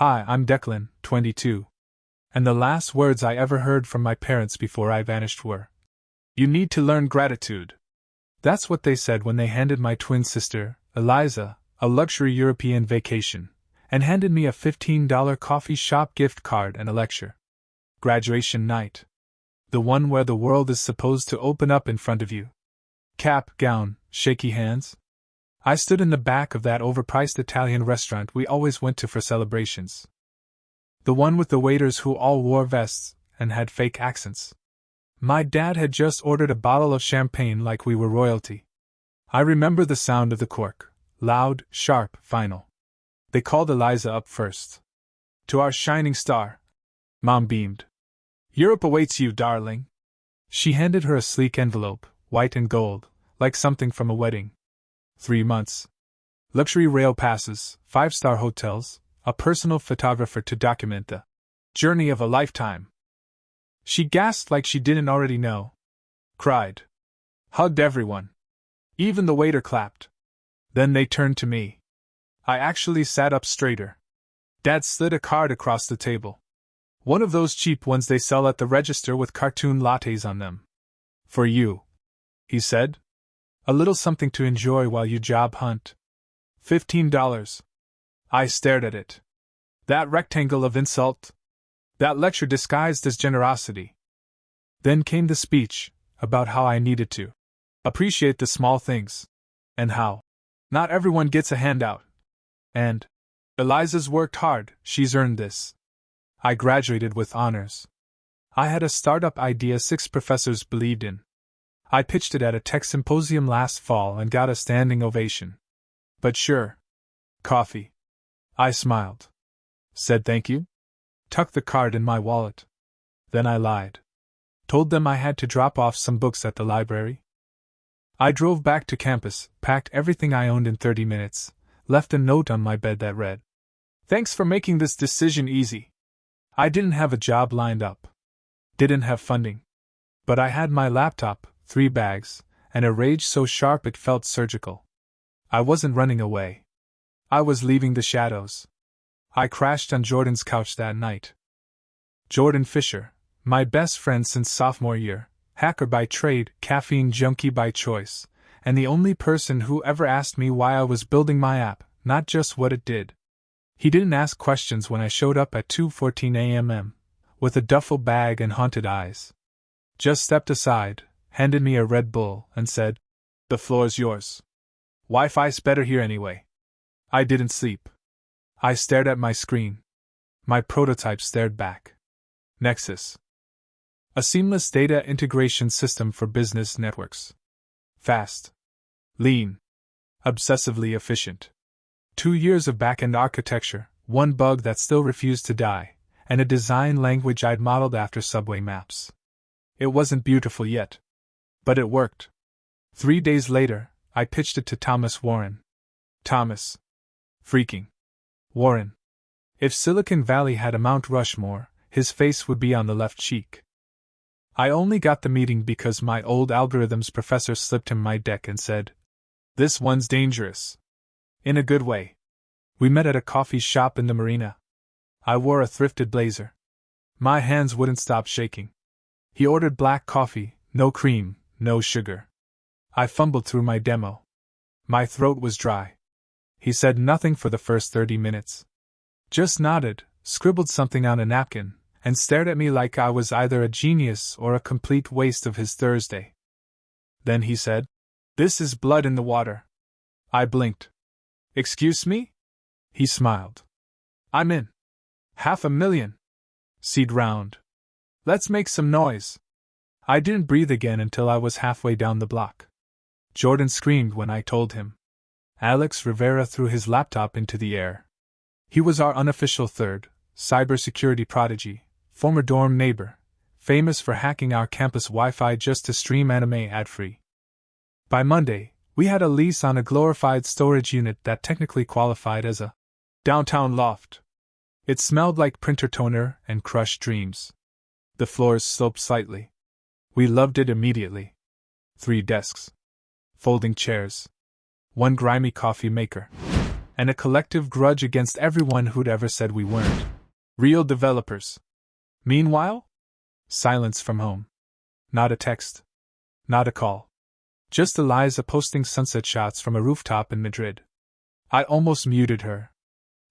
Hi, I'm Declan, 22. And the last words I ever heard from my parents before I vanished were, "You need to learn gratitude." That's what they said when they handed my twin sister, Eliza, a luxury European vacation, and handed me a $15 coffee shop gift card and a lecture. Graduation night. The one where the world is supposed to open up in front of you. Cap, gown, shaky hands. I stood in the back of that overpriced Italian restaurant we always went to for celebrations. The one with the waiters who all wore vests and had fake accents. My dad had just ordered a bottle of champagne like we were royalty. I remember the sound of the cork, loud, sharp, final. They called Eliza up first. "To our shining star." Mom beamed. "Europe awaits you, darling." She handed her a sleek envelope, white and gold, like something from a wedding. 3 months. Luxury rail passes, 5-star hotels, a personal photographer to document the journey of a lifetime. She gasped like she didn't already know. Cried. Hugged everyone. Even the waiter clapped. Then they turned to me. I actually sat up straighter. Dad slid a card across the table. One of those cheap ones they sell at the register with cartoon lattes on them. "For you," he said. "A little something to enjoy while you job hunt." $15. I stared at it. That rectangle of insult. That lecture disguised as generosity. Then came the speech, about how I needed to appreciate the small things. And how not everyone gets a handout. And Eliza's worked hard, she's earned this. I graduated with honors. I had a startup idea 6 professors believed in. I pitched it at a tech symposium last fall and got a standing ovation. But sure. Coffee. I smiled. Said thank you. Tucked the card in my wallet. Then I lied. Told them I had to drop off some books at the library. I drove back to campus, packed everything I owned in 30 minutes, left a note on my bed that read, "Thanks for making this decision easy." I didn't have a job lined up. Didn't have funding. But I had my laptop, 3 bags, and a rage so sharp it felt surgical. I wasn't running away. I was leaving the shadows. I crashed on Jordan's couch that night. Jordan Fisher, my best friend since sophomore year, hacker by trade, caffeine junkie by choice, and the only person who ever asked me why I was building my app, not just what it did. He didn't ask questions when I showed up at 2:14 a.m., with a duffel bag and haunted eyes. Just stepped aside, handed me a Red Bull, and said, "The floor's yours. Wi-Fi's better here anyway." I didn't sleep. I stared at my screen. My prototype stared back. Nexus. A seamless data integration system for business networks. Fast. Lean. Obsessively efficient. 2 years of back-end architecture, 1 bug that still refused to die, and a design language I'd modeled after subway maps. It wasn't beautiful yet. But it worked. 3 days later, I pitched it to Thomas Warren. Thomas. Freaking. Warren. If Silicon Valley had a Mount Rushmore, his face would be on the left cheek. I only got the meeting because my old algorithms professor slipped him my deck and said, "This one's dangerous." In a good way. We met at a coffee shop in the marina. I wore a thrifted blazer. My hands wouldn't stop shaking. He ordered black coffee, no cream, no sugar. I fumbled through my demo. My throat was dry. He said nothing for the first 30 minutes. Just nodded, scribbled something on a napkin, and stared at me like I was either a genius or a complete waste of his Thursday. Then he said, "This is blood in the water." I blinked. "Excuse me?" He smiled. "I'm in. $500,000. Seed round. Let's make some noise." I didn't breathe again until I was halfway down the block. Jordan screamed when I told him. Alex Rivera threw his laptop into the air. He was our unofficial third, cybersecurity prodigy, former dorm neighbor, famous for hacking our campus Wi-Fi just to stream anime ad-free. By Monday, we had a lease on a glorified storage unit that technically qualified as a downtown loft. It smelled like printer toner and crushed dreams. The floors sloped slightly. We loved it immediately. 3 desks. Folding chairs. 1 grimy coffee maker. and a collective grudge against everyone who'd ever said we weren't real developers. Meanwhile, silence from home. Not a text. Not a call. Just Eliza posting sunset shots from a rooftop in Madrid. I almost muted her.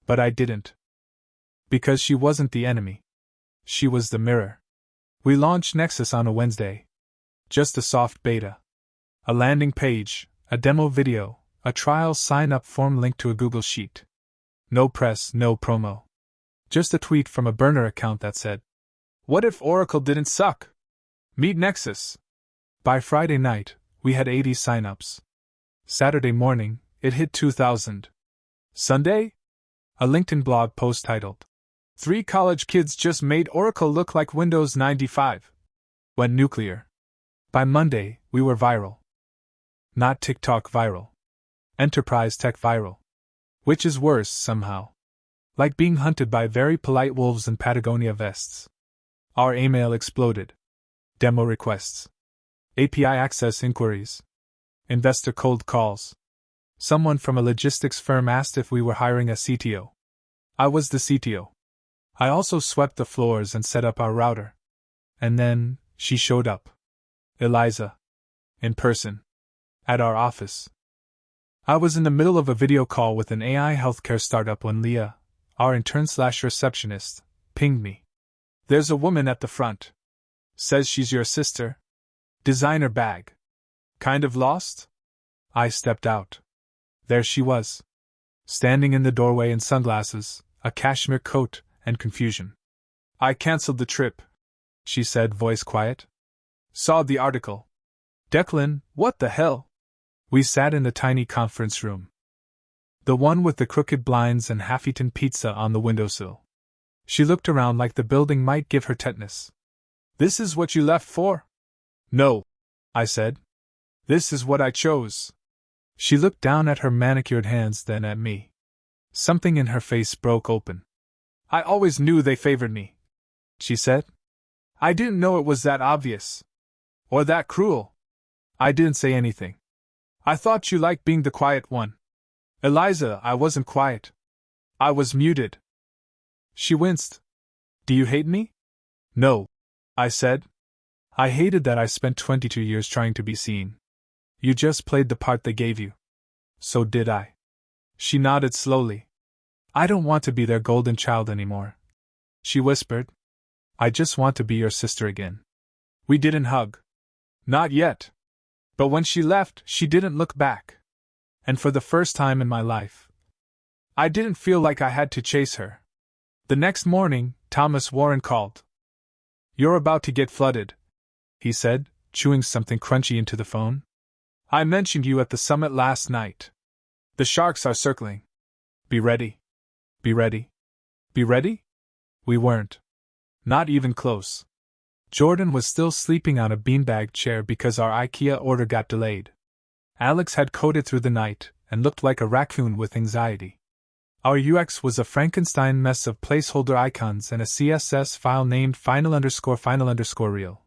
But I didn't. Because she wasn't the enemy. She was the mirror. We launched Nexus on a Wednesday. Just a soft beta. A landing page, a demo video, a trial sign-up form linked to a Google Sheet. No press, no promo. Just a tweet from a burner account that said, "What if Oracle didn't suck? Meet Nexus." By Friday night, we had 80 sign-ups. Saturday morning, it hit 2,000. Sunday? A LinkedIn blog post titled, "3 college kids just made Oracle look like Windows 95. Went nuclear." By Monday, we were viral. Not TikTok viral. Enterprise tech viral. Which is worse, somehow. Like being hunted by very polite wolves in Patagonia vests. Our email exploded. Demo requests. API access inquiries. Investor cold calls. Someone from a logistics firm asked if we were hiring a CTO. I was the CTO. I also swept the floors and set up our router. And then, she showed up. Eliza. In person. At our office. I was in the middle of a video call with an AI healthcare startup when Leah, our intern/receptionist, pinged me. "There's a woman at the front. Says she's your sister. Designer bag. Kind of lost?" I stepped out. There she was. Standing in the doorway in sunglasses, a cashmere coat, and confusion. "I cancelled the trip," she said, voice quiet. "Saw the article. Declan, what the hell?" We sat in the tiny conference room. The one with the crooked blinds and half-eaten pizza on the windowsill. She looked around like the building might give her tetanus. "This is what you left for?" "No," I said. "This is what I chose." She looked down at her manicured hands, then at me. Something in her face broke open. "I always knew they favored me," she said. "I didn't know it was that obvious. Or that cruel." I didn't say anything. "I thought you liked being the quiet one." "Eliza, I wasn't quiet. I was muted." She winced. "Do you hate me?" "No," I said. "I hated that I spent 22 years trying to be seen. You just played the part they gave you." "So did I." She nodded slowly. "I don't want to be their golden child anymore," she whispered. "I just want to be your sister again." We didn't hug. Not yet. But when she left, she didn't look back. And for the first time in my life, I didn't feel like I had to chase her. The next morning, Thomas Warren called. "You're about to get flooded," he said, chewing something crunchy into the phone. "I mentioned you at the summit last night. The sharks are circling. Be ready. Be ready. Be ready?" We weren't. Not even close. Jordan was still sleeping on a beanbag chair because our IKEA order got delayed. Alex had coded through the night and looked like a raccoon with anxiety. Our UX was a Frankenstein mess of placeholder icons and a CSS file named final_final_real.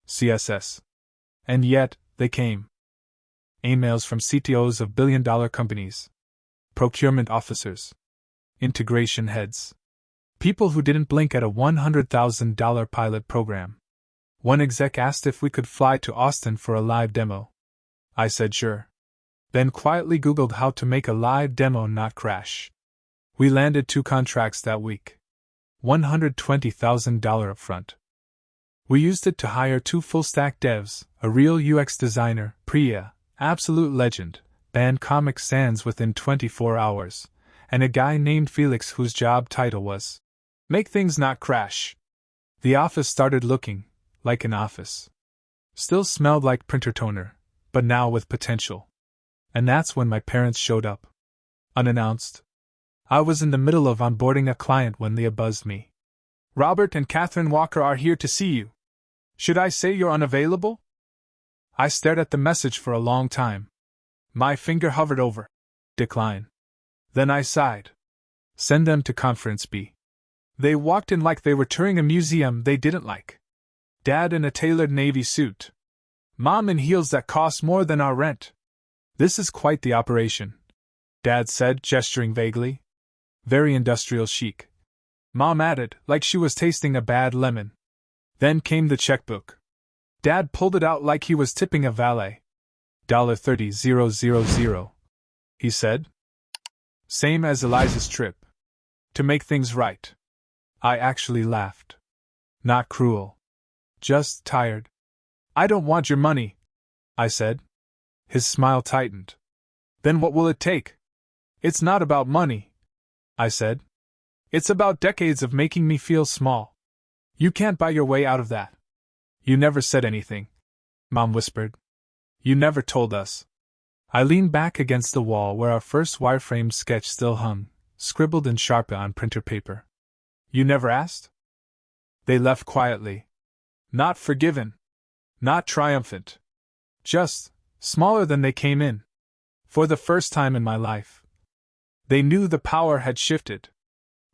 CSS. And yet, they came. Emails from CTOs of billion-dollar companies. Procurement officers. Integration heads. People who didn't blink at a $100,000 pilot program. One exec asked if we could fly to Austin for a live demo. I said sure. Then quietly Googled how to make a live demo not crash. We landed 2 contracts that week. $120,000 upfront. We used it to hire 2 full-stack devs, a real UX designer, Priya, absolute legend, banned Comic Sans within 24 hours, and a guy named Felix whose job title was "Make things not crash." The office started looking like an office. Still smelled like printer toner, but now with potential. And that's when my parents showed up. Unannounced. I was in the middle of onboarding a client when Leah buzzed me. "Robert and Catherine Walker are here to see you. Should I say you're unavailable?" I stared at the message for a long time. My finger hovered over decline. Then I sighed. Send them to Conference B. They walked in like they were touring a museum they didn't like. Dad in a tailored navy suit. Mom in heels that cost more than our rent. This is quite the operation. Dad said, gesturing vaguely. Very industrial chic. Mom added, like she was tasting a bad lemon. Then came the checkbook. Dad pulled it out like he was tipping a valet. $30,000, he said. Same as Eliza's trip. To make things right. I actually laughed. Not cruel. Just tired. I don't want your money, I said. His smile tightened. Then what will it take? It's not about money, I said. It's about decades of making me feel small. You can't buy your way out of that. You never said anything, Mom whispered. You never told us. I leaned back against the wall where our first wireframe sketch still hung, scribbled in Sharpie on printer paper. You never asked? They left quietly. Not forgiven. Not triumphant. Just smaller than they came in. For the first time in my life. They knew the power had shifted.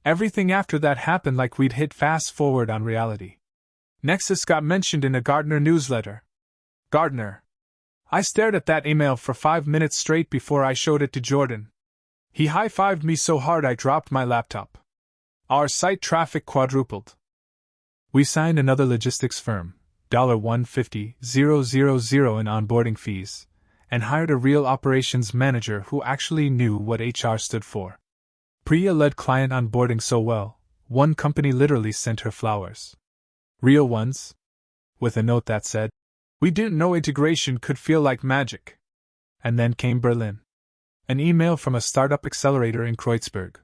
Everything after that happened like we'd hit fast forward on reality. Nexus got mentioned in a Gardner newsletter. Gardner. I stared at that email for 5 minutes straight before I showed it to Jordan. He high-fived me so hard I dropped my laptop. Our site traffic quadrupled. We signed another logistics firm, $150,000 in onboarding fees, and hired a real operations manager who actually knew what HR stood for. Priya led client onboarding so well, one company literally sent her flowers. Real ones? With a note that said, we didn't know integration could feel like magic. And then came Berlin. An email from a startup accelerator in Kreuzberg.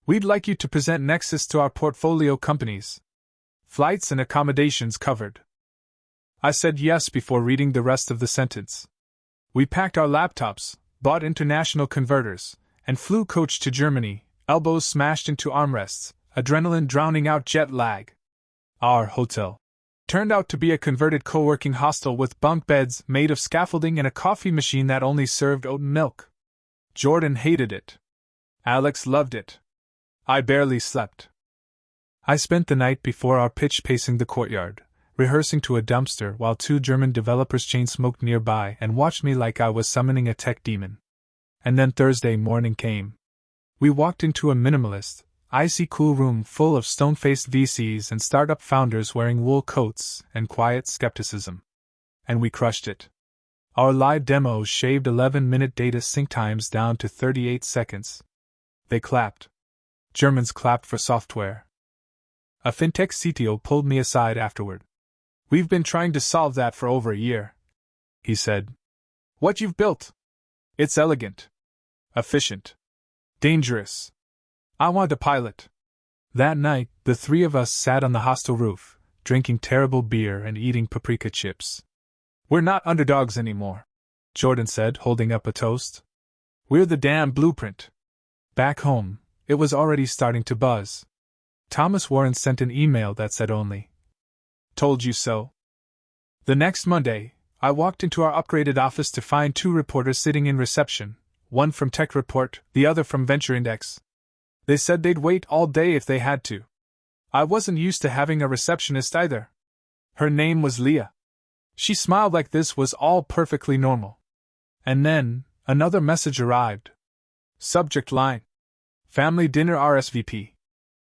We'd like you to present Nexus to our portfolio companies. Flights and accommodations covered. I said yes before reading the rest of the sentence. We packed our laptops, bought international converters, and flew coach to Germany, elbows smashed into armrests, adrenaline drowning out jet lag. Our hotel turned out to be a converted co-working hostel with bunk beds made of scaffolding and a coffee machine that only served oat milk. Jordan hated it. Alex loved it. I barely slept. I spent the night before our pitch pacing the courtyard, rehearsing to a dumpster while 2 German developers chain smoked nearby and watched me like I was summoning a tech demon. And then Thursday morning came. We walked into a minimalist, icy cool room full of stone-faced VCs and startup founders wearing wool coats and quiet skepticism. And we crushed it. Our live demos shaved 11-minute data sync times down to 38 seconds. They clapped. Germans clapped for software. A fintech CTO pulled me aside afterward. We've been trying to solve that for over a year, he said. What you've built? It's elegant. Efficient. Dangerous. I want a pilot. That night, the 3 of us sat on the hostel roof, drinking terrible beer and eating paprika chips. We're not underdogs anymore, Jordan said, holding up a toast. We're the damn blueprint. Back home, it was already starting to buzz. Thomas Warren sent an email that said only, "Told you so." The next Monday, I walked into our upgraded office to find 2 reporters sitting in reception, one from Tech Report, the other from Venture Index. They said they'd wait all day if they had to. I wasn't used to having a receptionist either. Her name was Leah. She smiled like this was all perfectly normal. And then, another message arrived. Subject line: Family dinner RSVP.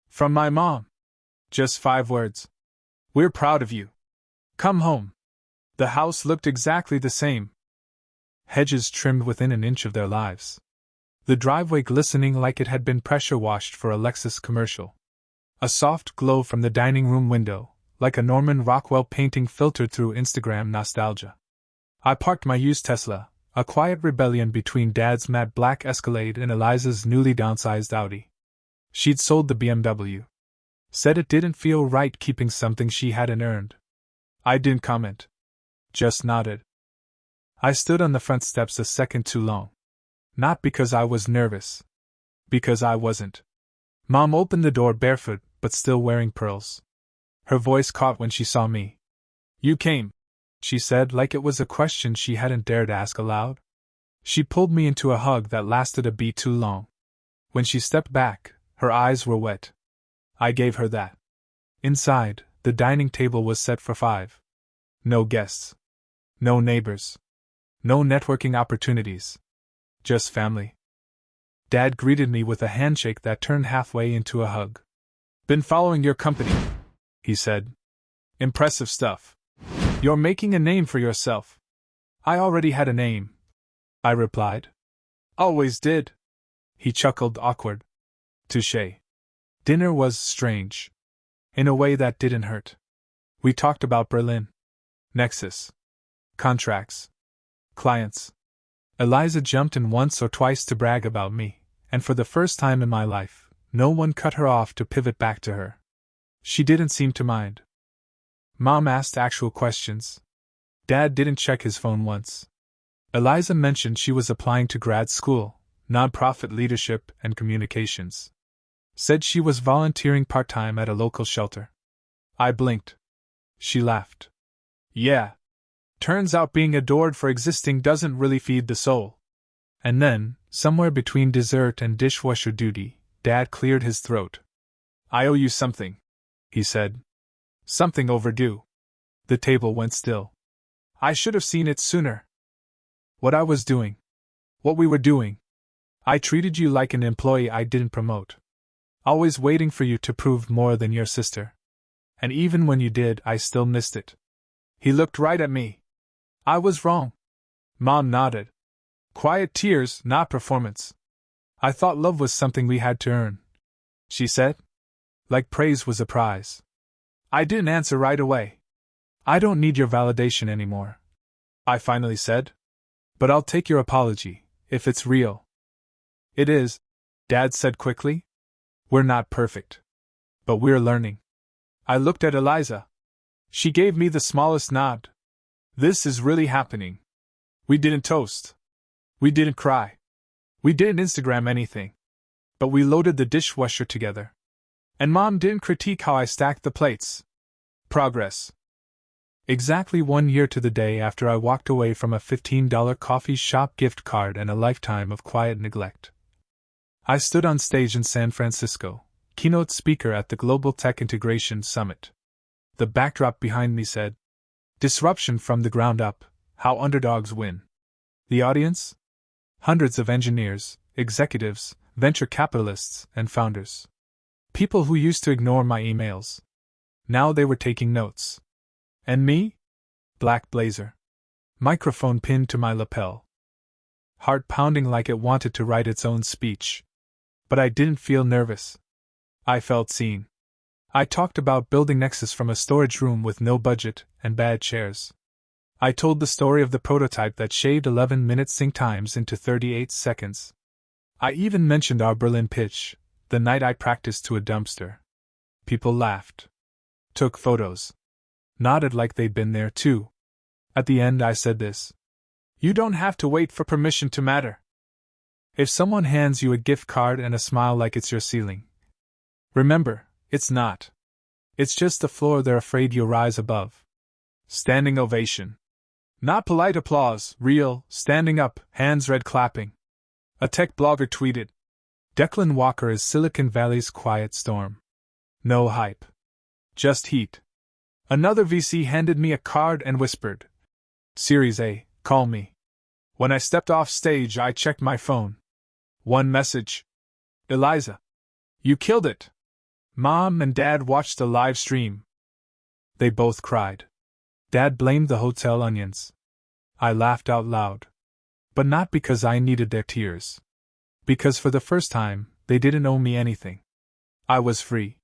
From my mom. Just 5 words. We're proud of you. Come home. The house looked exactly the same. Hedges trimmed within an inch of their lives. The driveway glistening like it had been pressure washed for a Lexus commercial. A soft glow from the dining room window, like a Norman Rockwell painting filtered through Instagram nostalgia. I parked my used Tesla, a quiet rebellion between Dad's matte black Escalade and Eliza's newly downsized Audi. She'd sold the BMW. Said it didn't feel right keeping something she hadn't earned. I didn't comment. Just nodded. I stood on the front steps a second too long. Not because I was nervous. Because I wasn't. Mom opened the door barefoot, but still wearing pearls. Her voice caught when she saw me. You came, she said like it was a question she hadn't dared ask aloud. She pulled me into a hug that lasted a beat too long. When she stepped back, her eyes were wet. I gave her that. Inside, the dining table was set for 5. No guests. No neighbors. No networking opportunities. Just family. Dad greeted me with a handshake that turned halfway into a hug. "Been following your company," he said. "Impressive stuff. You're making a name for yourself." "I already had a name," I replied. "Always did." He chuckled, awkward. Touché. Dinner was strange. In a way that didn't hurt. We talked about Berlin. Nexus. Contracts. Clients. Eliza jumped in once or twice to brag about me, and for the first time in my life, no one cut her off to pivot back to her. She didn't seem to mind. Mom asked actual questions. Dad didn't check his phone once. Eliza mentioned she was applying to grad school, nonprofit leadership and communications. Said she was volunteering part-time at a local shelter. I blinked. She laughed. "Yeah. Turns out being adored for existing doesn't really feed the soul." And then, somewhere between dessert and dishwasher duty, Dad cleared his throat. "I owe you something," he said. "Something overdue." The table went still. I should have seen it sooner. What I was doing. What we were doing. I treated you like an employee I didn't promote. Always waiting for you to prove more than your sister. And even when you did, I still missed it. He looked right at me. I was wrong. Mom nodded. Quiet tears, not performance. "I thought love was something we had to earn," she said. Like praise was a prize. I didn't answer right away. "I don't need your validation anymore," I finally said. "But I'll take your apology, if it's real." "It is," Dad said quickly. "We're not perfect. But we're learning." I looked at Eliza. She gave me the smallest nod. This is really happening. We didn't toast. We didn't cry. We didn't Instagram anything. But we loaded the dishwasher together. And Mom didn't critique how I stacked the plates. Progress. Exactly 1 year to the day after I walked away from a $15 coffee shop gift card and a lifetime of quiet neglect. I stood on stage in San Francisco, keynote speaker at the Global Tech Integration Summit. The backdrop behind me said, "Disruption from the ground up, how underdogs win." The audience? Hundreds of engineers, executives, venture capitalists, and founders. People who used to ignore my emails. Now they were taking notes. And me? Black blazer. Microphone pinned to my lapel. Heart pounding like it wanted to write its own speech. But I didn't feel nervous. I felt seen. I talked about building Nexus from a storage room with no budget and bad chairs. I told the story of the prototype that shaved 11-minute sync times into 38 seconds. I even mentioned our Berlin pitch, the night I practiced to a dumpster. People laughed. Took photos. Nodded like they'd been there too. At the end I said this. "You don't have to wait for permission to matter. If someone hands you a gift card and a smile like it's your ceiling, remember, it's not. It's just the floor they're afraid you'll rise above." Standing ovation. Not polite applause, real, standing up, hands red clapping. A tech blogger tweeted, "Declan Walker is Silicon Valley's quiet storm. No hype. Just heat." Another VC handed me a card and whispered, "Series A, call me." When I stepped off stage, I checked my phone. One message. "Eliza. You killed it." Mom and Dad watched the live stream. They both cried. Dad blamed the hotel onions. I laughed out loud. But not because I needed their tears. Because for the first time, they didn't owe me anything. I was free.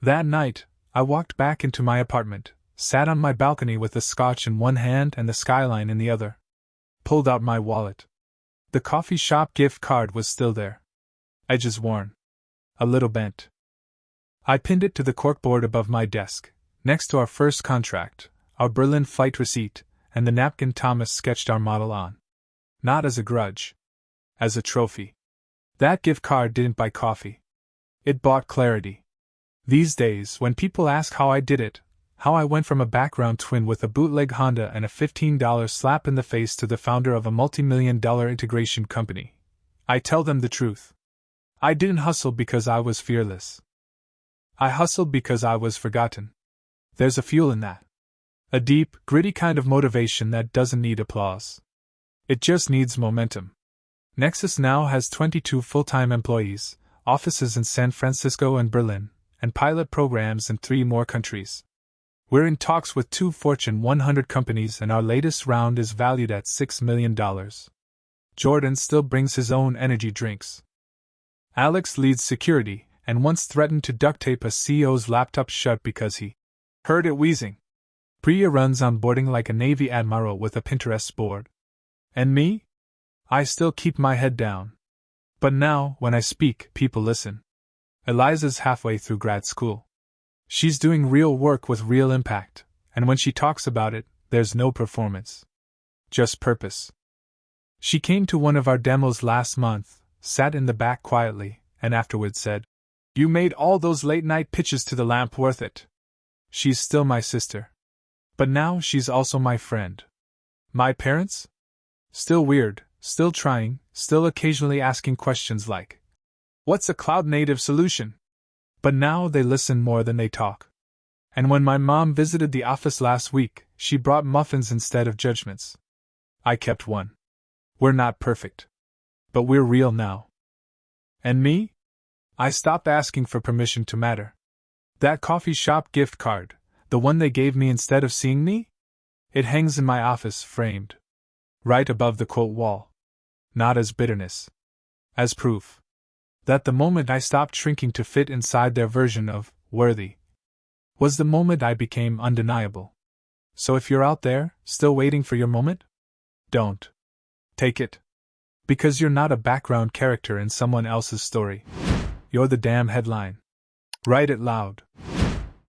That night, I walked back into my apartment, sat on my balcony with the scotch in one hand and the skyline in the other. Pulled out my wallet. The coffee shop gift card was still there. Edges worn. A little bent. I pinned it to the corkboard above my desk, next to our first contract, our Berlin flight receipt, and the napkin Thomas sketched our model on. Not as a grudge. As a trophy. That gift card didn't buy coffee. It bought clarity. These days, when people ask how I did it, how I went from a background twin with a bootleg Honda and a $15 slap in the face to the founder of a multi-million-dollar integration company, I tell them the truth. I didn't hustle because I was fearless. I hustled because I was forgotten. There's a fuel in that. A deep, gritty kind of motivation that doesn't need applause. It just needs momentum. Nexus now has 22 full-time employees, offices in San Francisco and Berlin, and pilot programs in 3 more countries. We're in talks with 2 Fortune 100 companies, and our latest round is valued at $6 million. Jordan still brings his own energy drinks. Alex leads security, and once threatened to duct tape a CEO's laptop shut because he heard it wheezing. Priya runs onboarding like a Navy admiral with a Pinterest board. And me? I still keep my head down. But now, when I speak, people listen. Eliza's halfway through grad school. She's doing real work with real impact, and when she talks about it, there's no performance. Just purpose. She came to one of our demos last month, sat in the back quietly, and afterwards said, "You made all those late-night pitches to the lamp worth it." She's still my sister. But now she's also my friend. My parents? Still weird, still trying, still occasionally asking questions like, "What's a cloud-native solution?" But now they listen more than they talk. And when my mom visited the office last week, she brought muffins instead of judgments. I kept one. We're not perfect. But we're real now. And me? I stopped asking for permission to matter. That coffee shop gift card, the one they gave me instead of seeing me? It hangs in my office, framed. Right above the quote wall. Not as bitterness. As proof. That the moment I stopped shrinking to fit inside their version of worthy was the moment I became undeniable. So if you're out there, still waiting for your moment, don't take it. Because you're not a background character in someone else's story. You're the damn headline. Write it loud.